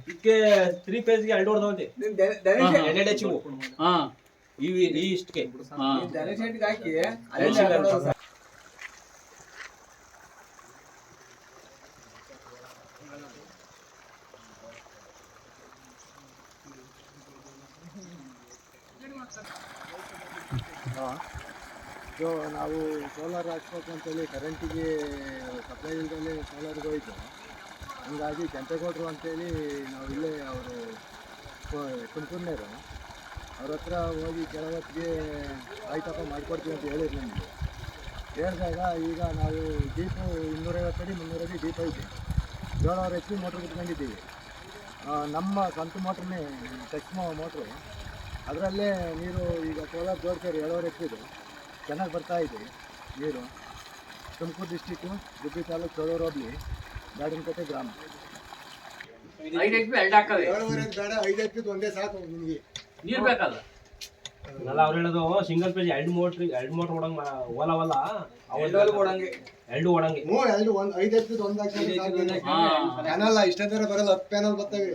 ಇದಕ್ಕೆ 3 ಪೇಜ್ ಗೆ 2 ಹೊಡೆದವಂತೆ ಎರಡೆರಡು ಚಿವು ಈ ಇಷ್ಟಕ್ಕೆ ಹಾಕಿ ಸೊ ನಾವು ಸೋಲಾರ್ ಹಾಕ್ಬೇಕು ಅಂತೇಳಿ ಕರೆಂಟಿಗೆ ಸಪ್ಲೈ ಇಲ್ದಲ್ಲೇ ಸೋಲಾರ್ಗೆ ಹೋಯ್ತು. ಹಂಗಾಗಿ ಕೆಂಪೇಗೌಡರು ಅಂತೇಳಿ ನಾವು ಇಲ್ಲೇ ಅವರು ತುಮಕೂರಿನವರು ಅವ್ರ ಹತ್ರ ಹೋಗಿ ಕೆಲವತ್ತಿಗೆ ಆಯ್ತಪ್ಪ ಮಾಡಿಕೊಡ್ತೀವಿ ಅಂತ ಹೇಳಿದ್ರು. ನಮಗೆ ಹೇಳಿದಾಗ ಈಗ ನಾವು ಡೀಪು 250 ಅಡಿ 300 ಅಡಿ ಡೀಪ್ ಐತೆ. 700 HP ಮೋಟ್ರ್ ಬಿಟ್ಕೊಂಡಿದ್ದೀವಿ. ನಮ್ಮ ಸ್ವಂತ ಮೋಟ್ರನ್ನೇ ಟಚ್ ಮೋಟ್ರು. ಅದರಲ್ಲೇ ನೀರು ಈಗ ಸೋಲಾರ್ ಜೋಡಿಸಿದ್ರೆ 700 HP ಚೆನ್ನಾಗಿ ಬರ್ತಾಯಿದೆ ನೀರು. ತುಮಕೂರು ಡಿಸ್ಟಿಕ್ಕು ಗುಬ್ಬಿ ತಾಲೂಕು ಚೋಳೂರು ಹೋಬಳಿ ಗಾಡಿನಕಟ್ಟೆ ಗ್ರಾಮ. 5 HP ಎರಡು ಹಾಕವೆ. 7.5 ಬೇಡ, 5 HP ಒಂದೇ ಸಾಕು ನಿಮಗೆ. ನೀರು ಬೇಕಲ್ಲ ಅಲ್ಲ ಅವ್ರು ಹೇಳೋದು ಸಿಂಗಲ್ ಪೇಜ್ 2 ಮೋಟ್ರ್ ಓಡಂಗ ಓಲವಲ್ಲ ಓಡಂಗೆ 2 ಓಡಂಗೆ 5 HP ಒಂದು ಹಾಕಿ ಪ್ಯಾನಲ್ ಇಷ್ಟ ಬರಲ್ಲ. 10 ಪ್ಯಾನಲ್ ಬರ್ತವೆ.